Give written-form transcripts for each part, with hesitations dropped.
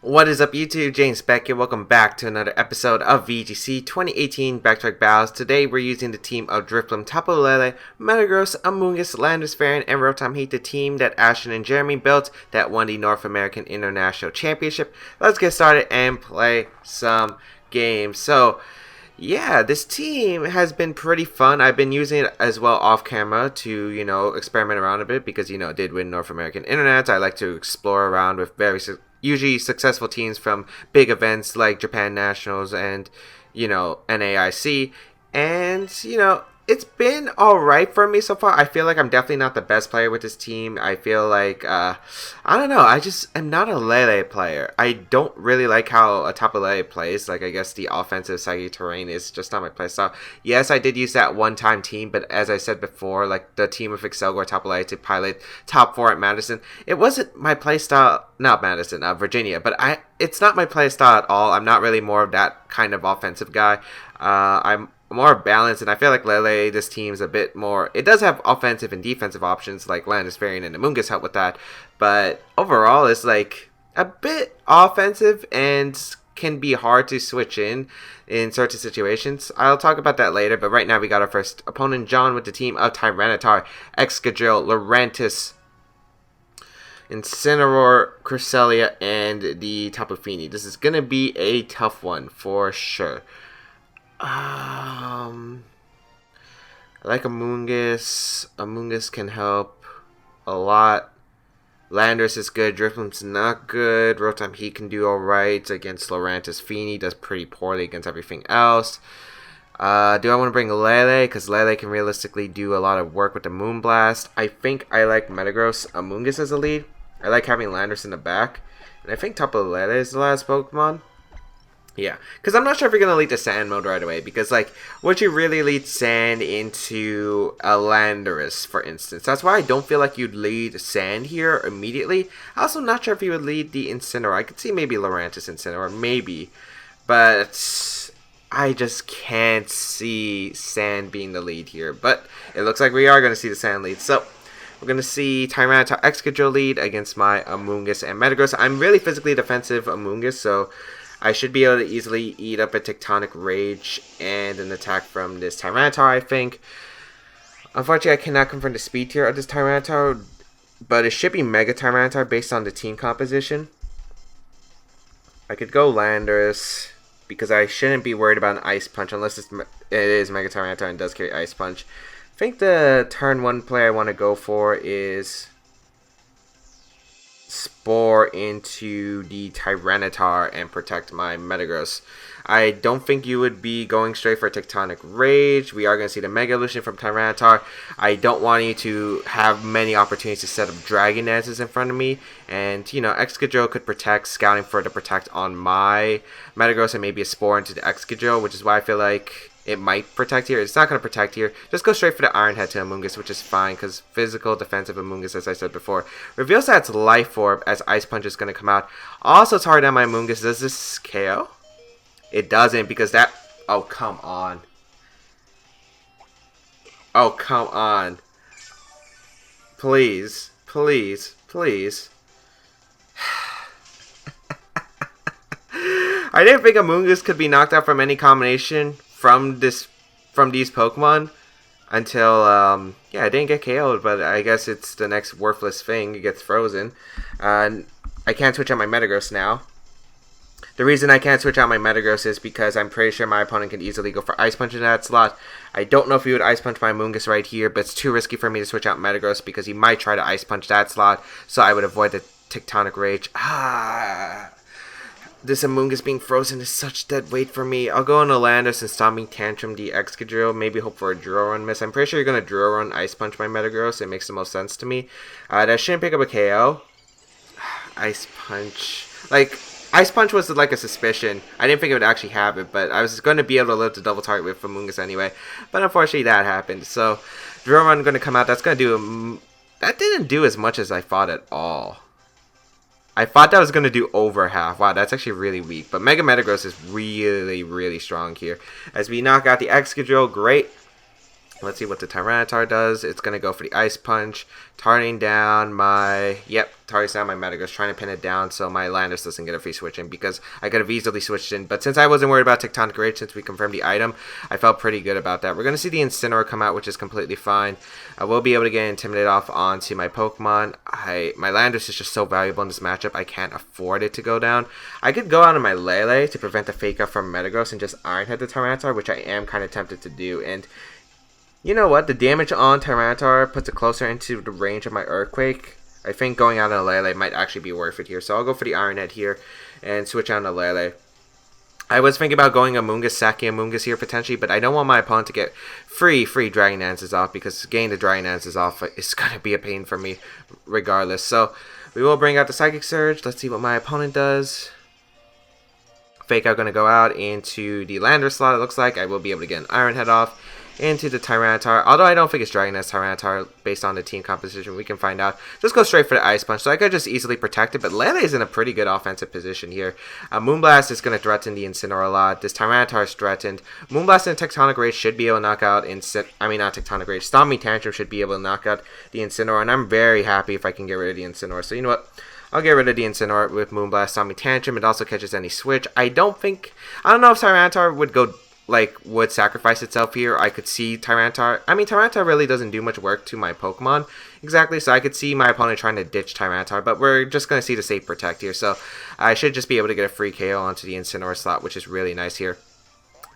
What is up YouTube, James Baek here. Welcome back to another episode of VGC 2018 Back Battles. Today we're using the team of Drifloon, Tapu Lele, Metagross, Amoonguss, Landorus, and Rotom Heat, the team that Ashton and Jeremy built that won the North American International Championship. Let's get started and play some games. So, yeah, this team has been pretty fun. I've been using it as well off camera to, experiment around a bit because, it did win North American Internet. I like to explore around with usually successful teams from big events like Japan Nationals and, NAIC. And, it's been alright for me so far. I feel like I'm definitely not the best player with this team. I feel like, I don't know, I just am not a Lele player. I don't really like how a Tapu Lele plays. Like, I guess the offensive side terrain is just not my playstyle. Yes, I did use that one-time team, but as I said before, like, the team of Excelgor Tapu Lele to pilot top 4 at Madison, it wasn't my playstyle, not Madison, Virginia, but it's not my playstyle at all. I'm not really more of that kind of offensive guy. I'm more balanced, and I feel like Lele, this team's a bit more, it does have offensive and defensive options like Landorus and Amoonguss help with that, but overall it's like a bit offensive and can be hard to switch in certain situations. I'll talk about that later, but right now we got our first opponent, John, with the team of Tyranitar, Excadrill, Lurantis, Incineroar, Cresselia, and the Tapu Fini. This is going to be a tough one for sure. I like Amoonguss. Amoonguss can help a lot. Landorus is good. Drifloon's not good. Rotom Heat can do alright against Lurantis. Fini does pretty poorly against everything else. Do I want to bring Lele? Because Lele can realistically do a lot of work with the Moonblast. I think I like Metagross Amoonguss as a lead. I like having Landorus in the back. And I think Tapu Lele is the last Pokemon. Yeah, because I'm not sure if you're going to lead to Sand mode right away, because, like, would you really lead Sand into a Landorus, for instance? That's why I don't feel like you'd lead Sand here immediately. I'm also not sure if you would lead the Incineroar. I could see maybe Lurantis Incineroar, maybe, but I just can't see Sand being the lead here, but it looks like we are going to see the Sand lead, so we're going to see Tyranitar Excadrill lead against my Amoonguss and Metagross. I'm really physically defensive Amoonguss, so I should be able to easily eat up a Tectonic Rage and an attack from this Tyranitar, I think. Unfortunately, I cannot confirm the speed tier of this Tyranitar, but it should be Mega Tyranitar based on the team composition. I could go Landorus, because I shouldn't be worried about an Ice Punch, unless it is Mega Tyranitar and does carry Ice Punch. I think the turn 1 play I want to go for is Spore into the Tyranitar and protect my Metagross. I don't think you would be going straight for Tectonic Rage. We are going to see the Mega Evolution from Tyranitar. I don't want you to have many opportunities to set up Dragon Dances in front of me. And, Excadrill could protect, scouting for the protect on my Metagross and maybe a Spore into the Excadrill, which is why I feel like it might protect here. It's not going to protect here. Just go straight for the Iron Head to Amoonguss, which is fine, because physical, defensive Amoonguss, as I said before. Reveals that it's Life Orb, as Ice Punch is going to come out. Also target on my Amoonguss. Does this KO? It doesn't, because that... Oh, come on. Oh, come on. Please. Please. Please. I didn't think Amoonguss could be knocked out from any combination from these Pokemon until I didn't get KO'd, but I guess it's the next worthless thing. It gets frozen. I can't switch out my Metagross now. The reason I can't switch out my Metagross is because I'm pretty sure my opponent can easily go for Ice Punch in that slot. I don't know if he would Ice Punch my Amoonguss right here, but it's too risky for me to switch out Metagross because he might try to Ice Punch that slot, so I would avoid the Tectonic Rage. This Amoonguss being frozen is such dead weight for me. I'll go on a Landorus and Stomping Tantrum the Excadrill. Maybe hope for a Drill Run miss. I'm pretty sure you're going to Drill Run Ice Punch my Metagross. It makes the most sense to me. That shouldn't pick up a KO. Ice Punch. Like, Ice Punch was like a suspicion. I didn't think it would actually have it, but I was going to be able to live to double target with Amoonguss anyway. But unfortunately that happened. So, Drill Run going to come out. That's going to do... That didn't do as much as I thought at all. I thought that was going to do over half. Wow, that's actually really weak. But Mega Metagross is really, really strong here. As we knock out the Excadrill, great. Let's see what the Tyranitar does. It's going to go for the Ice Punch, targeting down my... Yep, targets down my Metagross, trying to pin it down so my Landorus doesn't get a free switch in, because I could have easily switched in. But since I wasn't worried about Tectonic Rage, since we confirmed the item, I felt pretty good about that. We're going to see the Incineroar come out, which is completely fine. I will be able to get Intimidate off onto my Pokemon. My Landorus is just so valuable in this matchup, I can't afford it to go down. I could go out on my Lele to prevent the Fake Out from Metagross and just Iron Head the Tyranitar, which I am kind of tempted to do. And you know what? The damage on Tyranitar puts it closer into the range of my Earthquake. I think going out on a Lele might actually be worth it here. So I'll go for the Iron Head here and switch on to Lele. I was thinking about going Amoonguss, sacking Amoonguss here potentially, but I don't want my opponent to get free Dragon Dances off, because getting the Dragon Dances off is going to be a pain for me regardless. So we will bring out the Psychic Surge. Let's see what my opponent does. Fake Out going to go out into the Landorus slot, it looks like. I will be able to get an Iron Head off into the Tyranitar. Although I don't think it's Dragon Dance Tyranitar based on the team composition, we can find out. Just go straight for the Ice Punch, so I could just easily protect it, but Lele is in a pretty good offensive position here. Moonblast is going to threaten the Incineroar a lot. This Tyranitar is threatened. Moonblast and Tectonic Rage should be able to knock out not Tectonic Rage. Stomping Tantrum should be able to knock out the Incineroar, and I'm very happy if I can get rid of the Incineroar. So you know what? I'll get rid of the Incineroar with Moonblast, Stomping Tantrum. It also catches any switch. I don't know if Tyranitar would sacrifice itself here. I could see Tyranitar. Tyranitar really doesn't do much work to my Pokemon exactly, so I could see my opponent trying to ditch Tyranitar, but we're just going to see the safe protect here, so I should just be able to get a free KO onto the Incineroar slot, which is really nice here.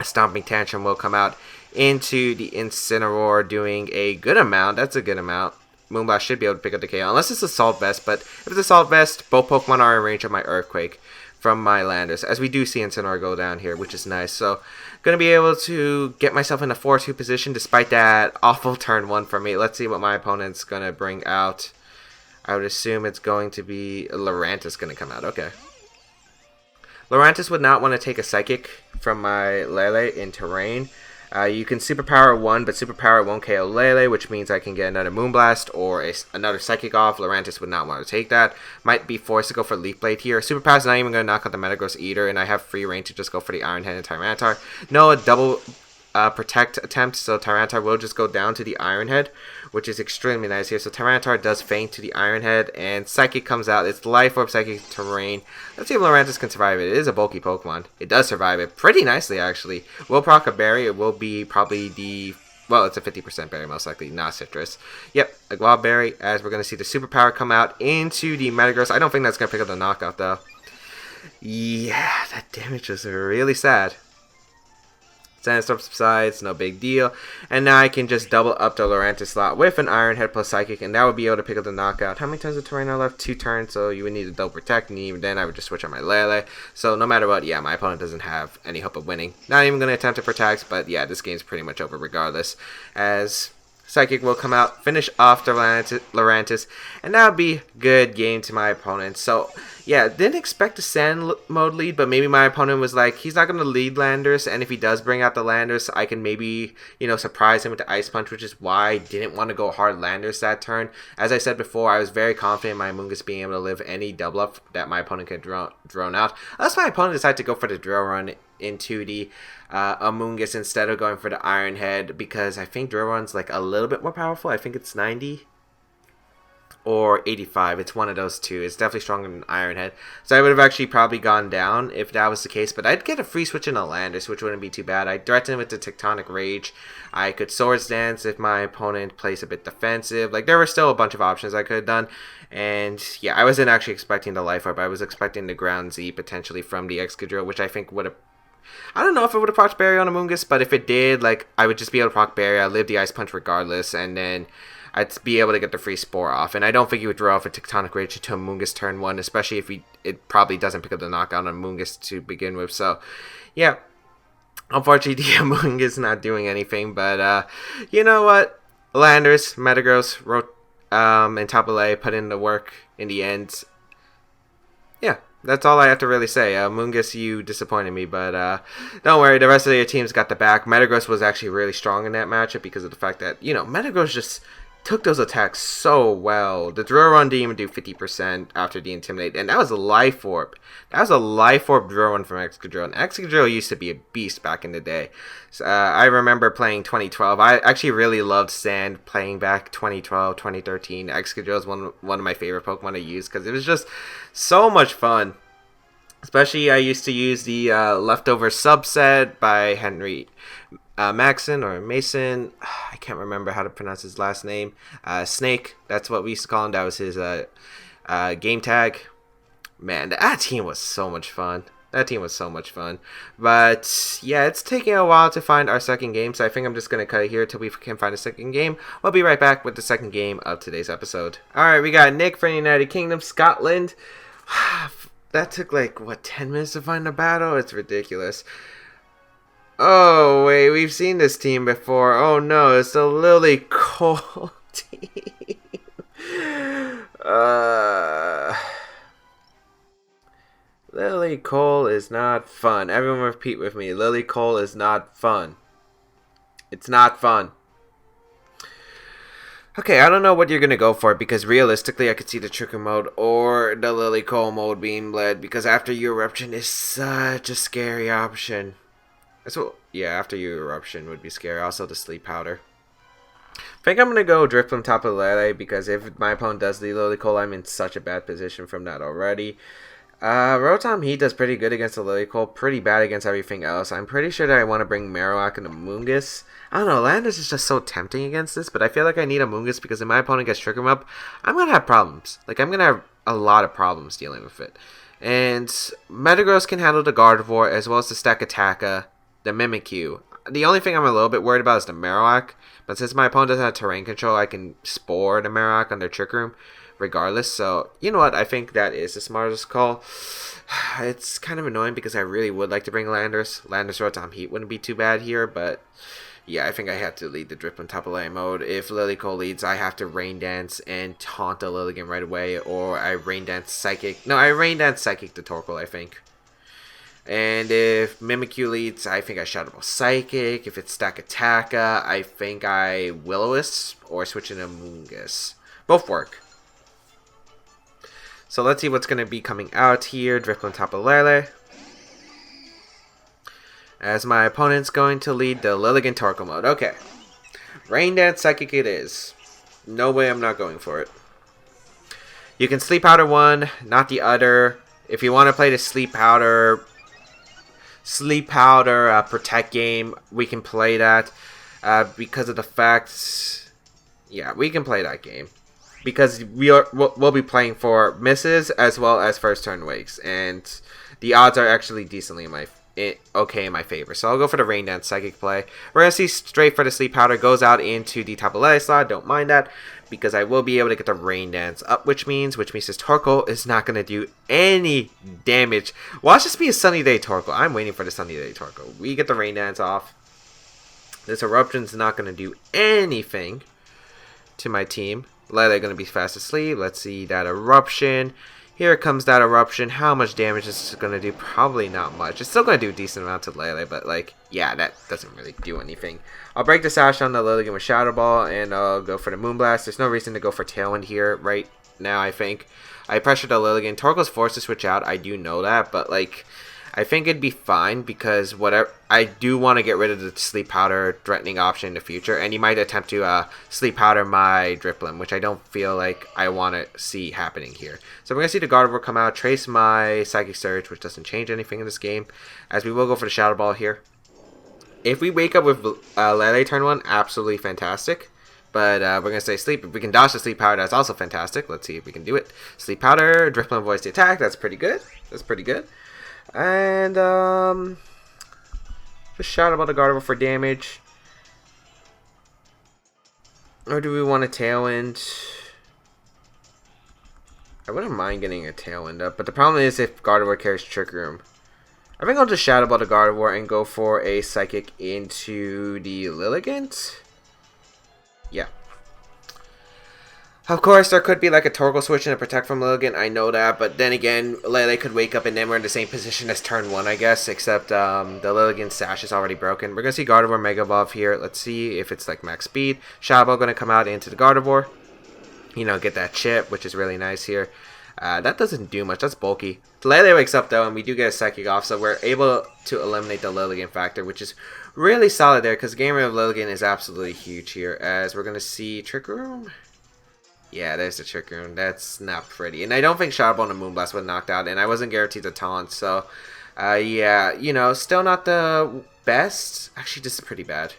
A Stomping Tantrum will come out into the Incineroar, doing a good amount. That's a good amount. Moonblast should be able to pick up the KO, unless it's Assault Vest, but if it's Assault Vest, both Pokemon are in range of my Earthquake from my Landorus, as we do see Incineroar go down here, which is nice. So going to be able to get myself in a 4-2 position despite that awful turn 1 for me. Let's see what my opponent's going to bring out. I would assume it's going to be Lurantis going to come out. Okay. Lurantis would not want to take a Psychic from my Lele in terrain. You can Superpower 1, but Superpower won't KO Lele, which means I can get another Moonblast or another Psychic off. Lurantis would not want to take that. Might be forced to go for Leaf Blade here. Superpower's not even going to knock out the Metagross either, and I have free reign to just go for the Iron Head and Tyranitar. No, a double protect attempt, so Tyranitar will just go down to the Iron Head, which is extremely nice here. So Tyranitar does feint to the Iron Head, and Psychic comes out. It's Life Orb, Psychic, Terrain. Let's see if Lurantis can survive it. It is a bulky Pokemon. It does survive it pretty nicely, actually. Will proc a berry. It will be probably well, it's a 50% berry, most likely, not citrus. Yep, a Guava Berry, as we're going to see the Superpower come out into the Metagross. I don't think that's going to pick up the knockout, though. Yeah, that damage is really sad. Sandstorm subsides, no big deal. And now I can just double up the Lurantis slot with an Iron Head plus Psychic, and that would be able to pick up the knockout. How many turns of terrain are left? 2 turns, so you would need to double protect, and even then I would just switch on my Lele. So no matter what, yeah, my opponent doesn't have any hope of winning. Not even going to attempt to protect, but yeah, this game's pretty much over regardless, as Psychic will come out, finish off the Lurantis, and that would be good game to my opponent. So yeah, didn't expect a Sand mode lead, but maybe my opponent was like, he's not going to lead Landorus, and if he does bring out the Landorus, I can maybe, surprise him with the Ice Punch, which is why I didn't want to go hard Landorus that turn. As I said before, I was very confident in my Amoonguss being able to live any double up that my opponent could drone out. That's why my opponent decided to go for the Drill Run into the Amoonguss instead of going for the Iron Head, because I think Drill Run's like a little bit more powerful. I think it's 90 or 85. It's one of those two. It's definitely stronger than Iron Head. So I would have actually probably gone down if that was the case, but I'd get a free switch in a Landorus, which wouldn't be too bad. I'd threaten with the Tectonic Rage. I could Swords Dance if my opponent plays a bit defensive. Like, there were still a bunch of options I could have done. And yeah, I wasn't actually expecting the Life Orb. I was expecting the Ground Z potentially from the Excadrill, which I think would have... I don't know if it would have procced Berry on Amoonguss, but if it did, like, I would just be able to proc Berry. I'd live the Ice Punch regardless, and then I'd be able to get the free Spore off. And I don't think he would draw off a Tectonic Rage to Amoonguss turn 1, especially if it probably doesn't pick up the knockout on Amoonguss to begin with. So, yeah. Unfortunately, the Amoonguss is not doing anything, but, you know what? Landorus, Metagross, and Tapu Lele put in the work in the end. Yeah. That's all I have to really say. Amoonguss, you disappointed me, but don't worry. The rest of your team's got the back. Metagross was actually really strong in that matchup because of the fact that, Metagross just took those attacks so well. The drill run didn't even do 50% after the intimidate, and that was a life orb. That was a life orb drill run from Excadrill, and Excadrill used to be a beast back in the day. So, I remember playing 2012. I actually really loved Sand playing back 2012, 2013. Excadrill is one of my favorite Pokemon to use because it was just so much fun. Especially, I used to use the leftover subset by Henry Maxon or Mason. I can't remember how to pronounce his last name. Snake, that's what we used to call him. That was his game tag. Man, that team was so much fun. That team was so much fun. But yeah, it's taking a while to find our second game, so I think I'm just going to cut it here until we can find a second game. We'll be right back with the second game of today's episode. Alright, we got Nick from the United Kingdom, Scotland. That took like, what, 10 minutes to find a battle? It's ridiculous. Oh, wait, we've seen this team before. Oh no, it's the Lily Cole team. Lily Cole is not fun. Everyone repeat with me. Lily Cole is not fun. It's not fun. Okay, I don't know what you're going to go for because realistically I could see the Tricker mode or the Lily Cole mode being led because After You Eruption is such a scary option. So, yeah, After You Eruption would be scary. Also the Sleep Powder. I think I'm going to go Drifloon Tapu Lele because if my opponent does the Lily Cole, I'm in such a bad position from that already. Rotom Heat does pretty good against the Lily Cole, pretty bad against everything else. I'm pretty sure that I want to bring Marowak and Amoonguss. I don't know, Landorus is just so tempting against this, but I feel like I need Amoonguss because if my opponent gets Trick Room up, I'm going to have problems. Like, I'm going to have a lot of problems dealing with it. And Metagross can handle the Gardevoir as well as the Stakataka, the Mimikyu. The only thing I'm a little bit worried about is the Marowak, but since my opponent doesn't have terrain control, I can Spore the Marowak on their Trick Room regardless. So, you know what? I think that is the smartest call. It's kind of annoying because I really would like to bring Landorus. Landorus Rotom Heat wouldn't be too bad here, but yeah, I think I have to lead the Drifloon Tapu Lele mode. If Lily Cole leads, I have to Rain Dance and taunt the Lilligant right away, or I Rain Dance Psychic. No, I Rain Dance Psychic the Torkoal, I think. And if Mimikyu leads, I think I Shadow Ball Psychic. If it's Stakataka, I think I Will-O-Wisp or switch into Amoonguss. Both work. So let's see what's going to be coming out here. Drifloon Tapu Lele. As my opponent's going to lead the Lilligant Torkoal mode. Okay. Rain Dance Psychic it is. No way I'm not going for it. You can Sleep Powder one, not the other. If you want to play the Sleep Powder Protect game, we can play that. Because of the fact... Yeah, we can play that game. Because we'll be playing for misses as well as first turn wakes, and the odds are actually decently in my favor. So I'll go for the Rain Dance Psychic play. We're gonna see straight for the Sleep Powder goes out into the Tapu Lele slot. Don't mind that because I will be able to get the Rain Dance up, which means this Torkoal is not gonna do any damage. Watch this be a Sunny Day Torkoal. I'm waiting for the Sunny Day Torkoal. We get the Rain Dance off. This Eruption's not gonna do anything to my team. Lele going to be fast asleep. Let's see that Eruption. Here comes that Eruption. How much damage is this going to do? Probably not much. It's still going to do a decent amount to Lele, but like, yeah, that doesn't really do anything. I'll break the Sash on the Lilligant with Shadow Ball, and I'll go for the Moonblast. There's no reason to go for Tailwind here right now, I think. I pressured the Lilligant. Torkoal's forced to switch out. I do know that, but like, I think it'd be fine because whatever I do want to get rid of the Sleep Powder threatening option in the future, and you might attempt to Sleep Powder my Drifloon, which I don't feel like I want to see happening here. So we're going to see the Gardevoir come out, trace my Psychic Surge, which doesn't change anything in this game, as we will go for the Shadow Ball here. If we wake up with Lele turn 1, absolutely fantastic. But we're going to say Sleep. If we can dodge the Sleep Powder, that's also fantastic. Let's see if we can do it. Sleep Powder, Drifloon avoids the attack. That's pretty good. That's pretty good. And just Shadow Ball the Gardevoir for damage. Or do we want a Tailwind? I wouldn't mind getting a Tailwind up, but the problem is if Gardevoir carries Trick Room. I think I'll just Shadow Ball the Gardevoir and go for a Psychic into the Lilligant. Yeah. Of course, there could be like a Torkoal switch and a Protect from Lilligant, I know that, but then again, Lele could wake up and then we're in the same position as turn 1, I guess, except the Lilligant Sash is already broken. We're going to see Gardevoir Mega Evolve here. Let's see if it's like max speed. Shadow Ball going to come out into the Gardevoir. You know, get that chip, which is really nice here. That doesn't do much. That's bulky. Lele wakes up, though, and we do get a Psychic off, so we're able to eliminate the Lilligant factor, which is really solid there, because Game Rate of Lilligant is absolutely huge here, as we're going to see Trick Room. Yeah, there's the Trick Room. That's not pretty. And I don't think Shadow Ball and Moonblast would knocked out, and I wasn't guaranteed the taunt, so yeah, you know, still not the best. Actually, this is pretty bad.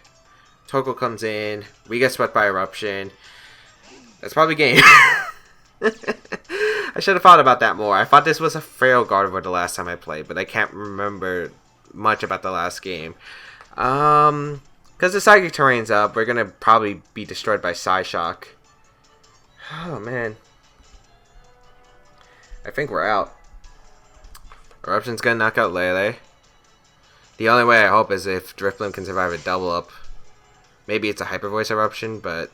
Torkoal comes in. We get swept by Eruption. That's probably game. I should have thought about that more. I thought this was a Feral Gardevoir the last time I played, but I can't remember much about the last game. Because the Psychic Terrain's up, we're going to probably be destroyed by Psyshock. Oh, man. I think we're out. Eruption's going to knock out Lele. The only way I hope is if Drifblim can survive a double up. Maybe it's a Hyper Voice Eruption, but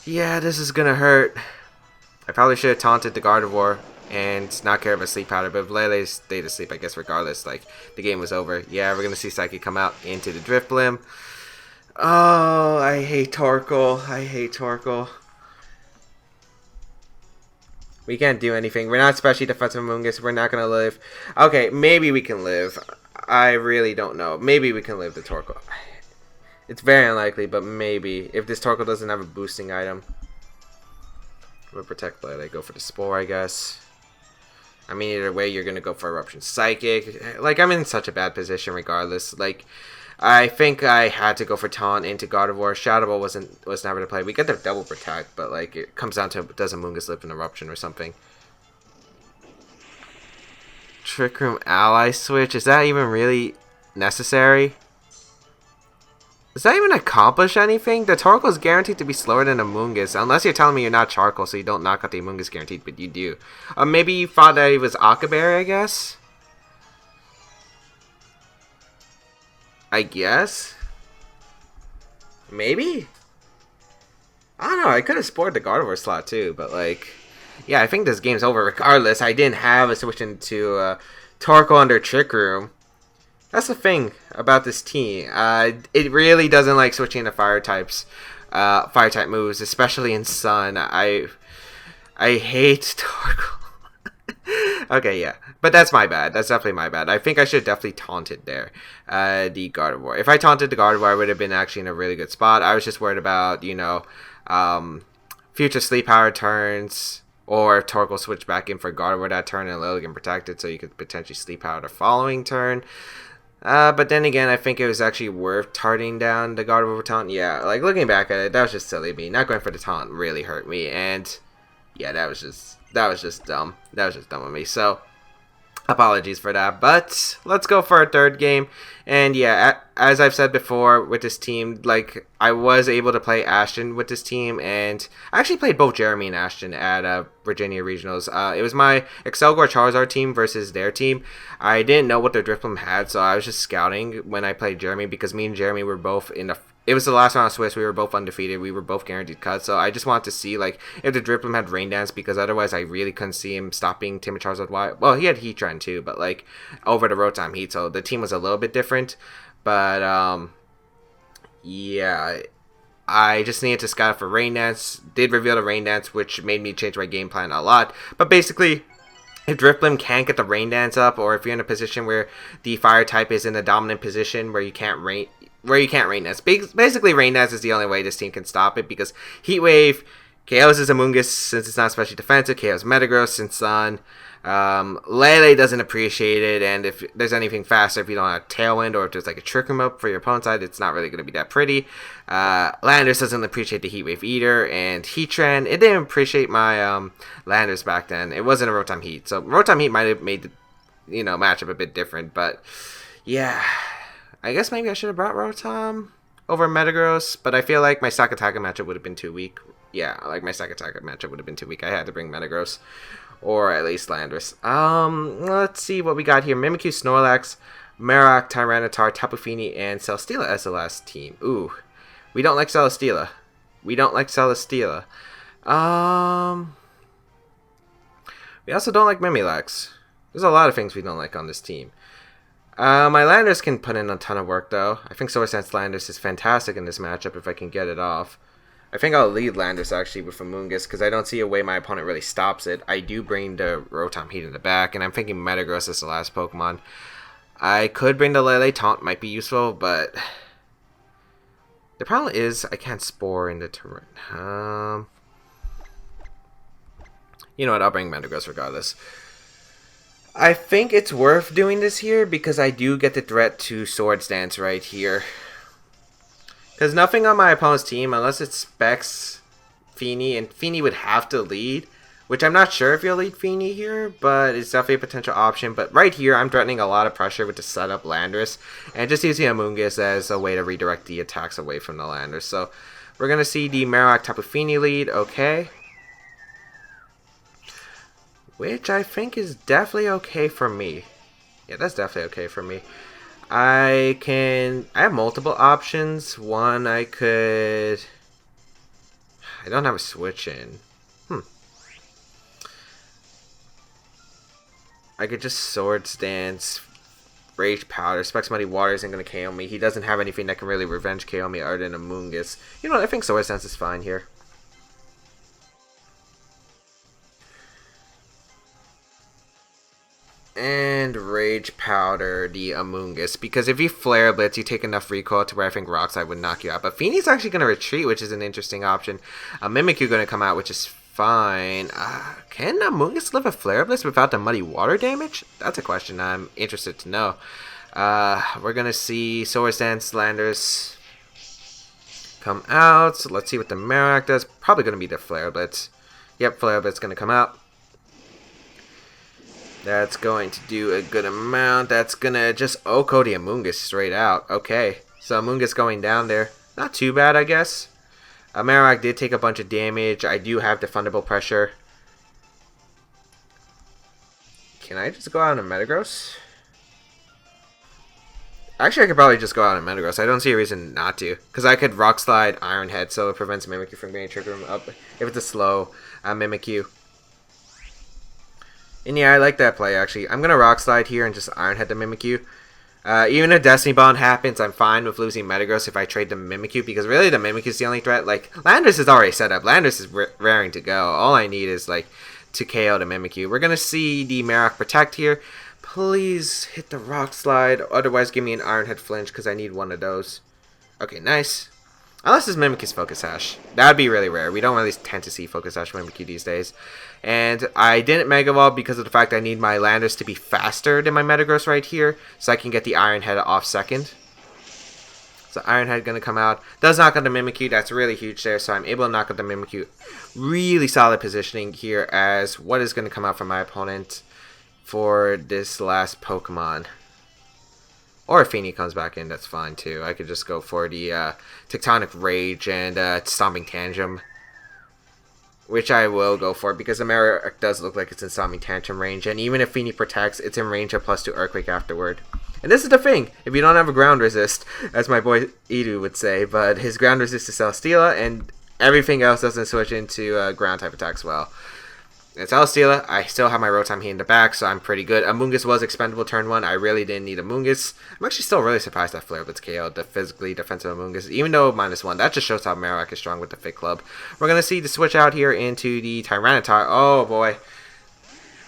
yeah, this is going to hurt. I probably should have taunted the Gardevoir and not care about Sleep Powder, but if Lele stayed asleep, I guess regardless, like, the game was over. Yeah, we're going to see Psychic come out into the Drifblim. Oh, I hate Torkoal. I hate Torkoal. We can't do anything. We're not especially defensive Amoonguss. We're not going to live. Okay, maybe we can live. I really don't know. Maybe we can live the Torkoal. It's very unlikely, but maybe. If this Torkoal doesn't have a boosting item. We'll protect Lele. Go for the Spore, I guess. I mean, either way, you're going to go for Eruption Psychic. Like, I'm in such a bad position regardless. Like, I think I had to go for Taunt into Gardevoir. Shadow Ball was never to play. We get the double protect, but like it comes down to does Amoonguss live an Eruption or something. Trick Room Ally Switch. Is that even really necessary? Does that even accomplish anything? The Torkoal is guaranteed to be slower than Amoonguss, unless you're telling me you're not Charcoal, so you don't knock out the Amoonguss guaranteed, but you do. Maybe you thought that he was Akaberry, I guess? I guess? Maybe? I don't know, I could have spored the Gardevoir slot too, but like, yeah, I think this game's over regardless. I didn't have a switch into Torkoal under Trick Room. That's the thing about this team. It really doesn't like switching to fire types, fire type moves, especially in Sun. I hate Torkoal. Okay, yeah. But that's my bad. That's definitely my bad. I think I should have definitely taunted there, the Gardevoir. If I taunted the Gardevoir, I would have been actually in a really good spot. I was just worried about, you know, future Sleep Power turns, or if Torkoal switched back in for Gardevoir that turn and Lilligant protected, so you could potentially Sleep Power the following turn. But then again, I think it was actually worth tarting down the Gardevoir taunt. Yeah, like looking back at it, that was just silly of me. Not going for the taunt really hurt me, and yeah, that was just dumb. That was just dumb of me. So apologies for that, but let's go for a third game. And yeah, as I've said before with this team, like I was able to play Ashton with this team, and I actually played both Jeremy and Ashton at Virginia Regionals. It was my Excelgor Charizard team versus their team. I didn't know what their Drifblim had, so I was just scouting when I played Jeremy, because me and Jeremy were both in the... It was the last round of Swiss. We were both undefeated. We were both guaranteed cuts. So I just wanted to see like if the Drifblim had Rain Dance, because otherwise I really couldn't see him stopping Timid Charizard Y. Well, he had Heat Trend too, but like over the Rotom Heat. So the team was a little bit different. But yeah, I just needed to scout for Rain Dance. Did reveal the Rain Dance, which made me change my game plan a lot. But basically, if Drifblim can't get the Rain Dance up, or if you're in a position where the Fire type is in a dominant position where you can't Rain Dance. Basically, Rain Dance is the only way this team can stop it, because Heat Wave KOs his Amoonguss since it's not especially defensive, KOs Metagross since Sun. Lele doesn't appreciate it, and if there's anything faster, if you don't have Tailwind, or if there's like a Trick Room up for your opponent's side, it's not really going to be that pretty. Landorus doesn't appreciate the Heat Wave either, and Heatran, it didn't appreciate my Landorus back then. It wasn't a Rotom Heat, so Rotom Heat might have made the matchup a bit different, but yeah. I guess maybe I should have brought Rotom over Metagross, but I feel like my Sakataka matchup would have been too weak. Yeah, like my Sakataka matchup would have been too weak. I had to bring Metagross, or at least Landorus. Let's see what we got here. Mimikyu, Snorlax, Marowak, Tyranitar, Tapu Fini, and Celesteela as the last team. Ooh, we don't like Celesteela. We don't like Celesteela. Um, we also don't like Mimilax. There's a lot of things we don't like on this team. My Landorus can put in a ton of work, though. I think Solar Sense Landorus is fantastic in this matchup if I can get it off. I think I'll lead Landorus, actually, with Amoonguss, because I don't see a way my opponent really stops it. I do bring the Rotom Heat in the back, and I'm thinking Metagross is the last Pokemon. I could bring the Lele. Taunt might be useful, but the problem is I can't Spore in the terrain. You know what? I'll bring Metagross regardless. I think it's worth doing this here because I do get the threat to Swords Dance right here. Because nothing on my opponent's team, unless it specs Feeny, and Feeny would have to lead, which I'm not sure if he'll lead Feeny here, but it's definitely a potential option. But right here, I'm threatening a lot of pressure with the setup Landorus, and just using Amoonguss as a way to redirect the attacks away from the Landorus. So we're going to see the Marowak Tapu Fini lead, okay. Which I think is definitely okay for me. Yeah, that's definitely okay for me. I have multiple options. One, I don't have a switch in. I could just Swords Dance, Rage Powder. Specs Muddy Water isn't going to KO me. He doesn't have anything that can really revenge KO me other than Amoonguss. You know what, I think Swords Dance is fine here. And Rage Powder the Amoonguss, because if you Flare Blitz, you take enough recoil to where I think Rock Slide would knock you out. But Feeny's actually going to retreat, which is an interesting option. Mimikyu going to come out, which is fine. Can Amoonguss live a Flare Blitz without the Muddy Water damage? That's a question I'm interested to know. We're going to see Swords Dance Landorus come out. So let's see what the Marowak does. Probably going to be the Flare Blitz. Yep, Flare Blitz going to come out. That's going to do a good amount. That's going to just Oko the Amoonguss straight out. Okay, so Amoonguss going down there. Not too bad, I guess. Marowak did take a bunch of damage. I do have Defendable Pressure. Can I just go out on Metagross? Actually, I could probably just go out on Metagross. I don't see a reason not to. Because I could Rock Slide Iron Head, so it prevents Mimikyu from getting triggered up. If it's a slow Mimikyu. And yeah, I like that play, actually. I'm going to Rock Slide here and just Iron Head the Mimikyu. Even if Destiny Bond happens, I'm fine with losing Metagross if I trade the Mimikyu, because really the Mimikyu is the only threat. Like, Landorus is already set up. Landorus is raring to go. All I need is, like, to KO the Mimikyu. We're going to see the Marowak Protect here. Please hit the Rock Slide. Otherwise, give me an Iron Head Flinch, because I need one of those. Okay, nice. Unless it's Mimikyu's Focus Sash. That would be really rare. We don't really tend to see Focus Sash Mimikyu these days. And I didn't Mega Evolve because of the fact I need my Landorus to be faster than my Metagross right here, so I can get the Iron Head off second. So Iron Head going to come out. Does knock out the Mimikyu. That's really huge there, so I'm able to knock out the Mimikyu. Really solid positioning here as what is going to come out from my opponent for this last Pokemon. Or if Feeny comes back in, that's fine too. I could just go for the Tectonic Rage and Stomping Tantrum, which I will go for because the Marowak does look like it's in Stomping Tantrum range. And even if Feeny protects, it's in range of +2 Earthquake afterward. And this is the thing, if you don't have a ground resist, as my boy Edu would say, but his ground resist is Celesteela, and everything else doesn't switch into ground type attacks well. It's Celesteela. I still have my Rotom here in the back, so I'm pretty good. Amoonguss was expendable turn 1. I really didn't need Amoonguss. I'm actually still really surprised that Flare Blitz KO'd the physically defensive Amoonguss, even though -1. That just shows how Marowak is strong with the Fit Club. We're going to see the switch out here into the Tyranitar. Oh, boy.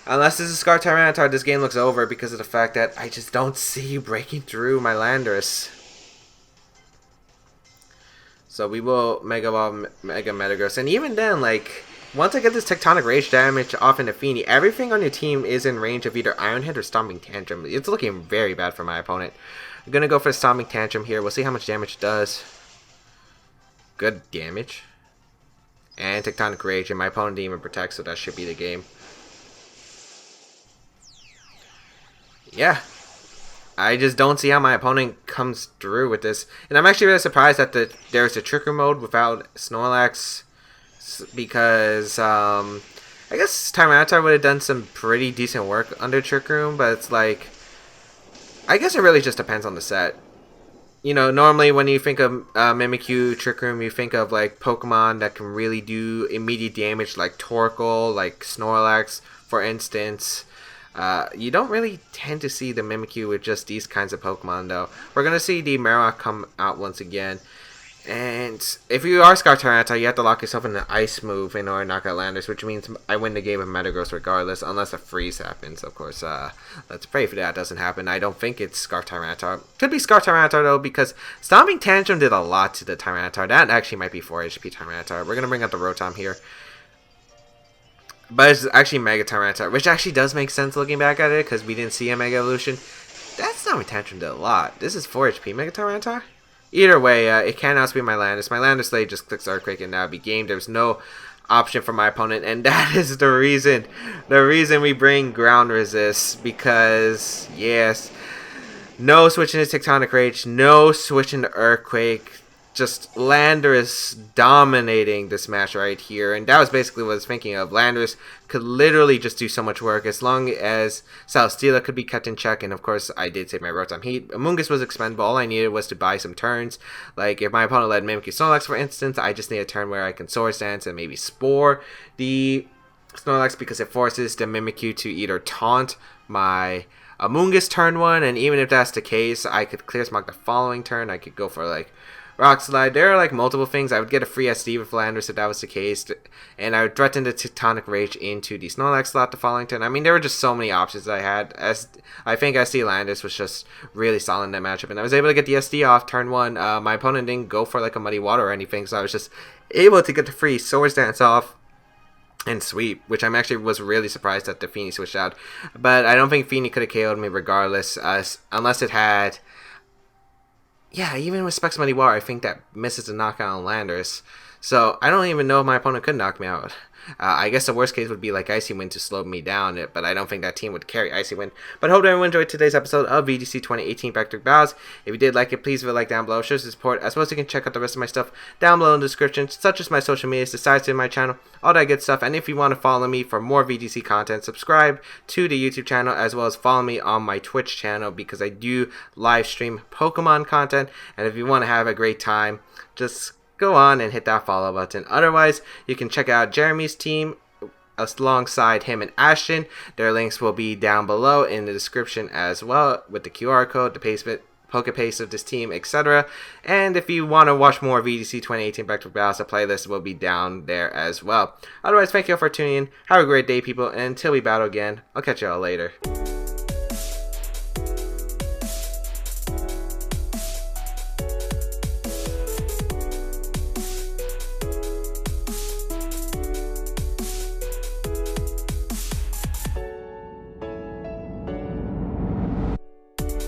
Unless this is Scar Tyranitar, this game looks over because of the fact that I just don't see you breaking through my Landorus. So we will Mega Evolve Mega Metagross. And even then, like, once I get this Tectonic Rage damage off into Feeny, everything on your team is in range of either Iron Head or Stomping Tantrum. It's looking very bad for my opponent. I'm going to go for Stomping Tantrum here. We'll see how much damage it does. Good damage. And Tectonic Rage, and my opponent didn't even protect, so that should be the game. Yeah. I just don't see how my opponent comes through with this. And I'm actually really surprised that there's a Trick Room mode without Snorlax, because I guess Tyranitar would have done some pretty decent work under Trick Room, but it's like, I guess it really just depends on the set. you know, normally when you think of Mimikyu, Trick Room, you think of like Pokemon that can really do immediate damage, like Torkoal, like Snorlax, for instance. You don't really tend to see the Mimikyu with just these kinds of Pokemon, though. We're going to see the Marowak come out once again. And if you are Scar Tyranitar, you have to lock yourself in an Ice move in order to knock out Landorus, which means I win the game of Metagross regardless, unless a freeze happens. Of course, let's pray for that doesn't happen. I don't think it's Scar Tyranitar. Could be Scar Tyranitar, though, because Stomping Tantrum did a lot to the Tyranitar. That actually might be 4 HP Tyranitar. We're going to bring out the Rotom here. But it's actually Mega Tyranitar, which actually does make sense looking back at it, because we didn't see a Mega Evolution. That Stomping Tantrum did a lot. This is 4 HP Mega Tyranitar? Either way, it can outspeed my Landorus. My Landorus Slade just clicks Earthquake and that would be game. There's no option for my opponent, and that is the reason. The reason we bring Ground Resist, because, yes, no switching to Tectonic Rage, no switching to Earthquake. Just Landorus dominating this match right here, and that was basically what I was thinking of. Landorus could literally just do so much work as long as Celesteela could be kept in check, and of course I did save my Rotom Heat. Amoonguss was expendable. All I needed was to buy some turns. Like if my opponent led Mimikyu Snorlax, for instance, I just need a turn where I can Swords Dance and maybe Spore the Snorlax, because it forces the Mimikyu to either taunt my Amoonguss turn 1, and even if that's the case, I could Clear Smog the following turn. I could go for like Rock Slide. There are like multiple things. I would get a free SD with Landorus if that was the case, and I would threaten the Tectonic Rage into the Snorlax slot the following turn. I mean, there were just so many options I had. I think SD Landorus was just really solid in that matchup, and I was able to get the SD off turn 1. My opponent didn't go for like a Muddy Water or anything, so I was just able to get the free Swords Dance off and sweep, which I'm actually was really surprised that the Feeny switched out. But I don't think Feeny could have KO'd me regardless, unless it had... Yeah, even with Specs Muddy Water, I think that misses the knockout on Landorus. So I don't even know if my opponent could knock me out. I guess the worst case would be like Icy Wind to slow me down, but I don't think that team would carry Icy Wind. But hope everyone enjoyed today's episode of VGC 2018 Back Battles. If you did like it, please leave a like down below. Show support, as well as you can check out the rest of my stuff down below in the description, such as my social medias, the sites in my channel, all that good stuff. And if you want to follow me for more VGC content, subscribe to the YouTube channel, as well as follow me on my Twitch channel, because I do live stream Pokemon content. And if you want to have a great time, just go on and hit that follow button. Otherwise, you can check out Jeremy's team alongside him and Ashton. Their links will be down below in the description as well, with the QR code, the Pokepaste of this team, etc. And if you want to watch more VGC 2018 Back Battles, the playlist will be down there as well. Otherwise, thank you all for tuning in. Have a great day, people, and until we battle again, I'll catch you all later.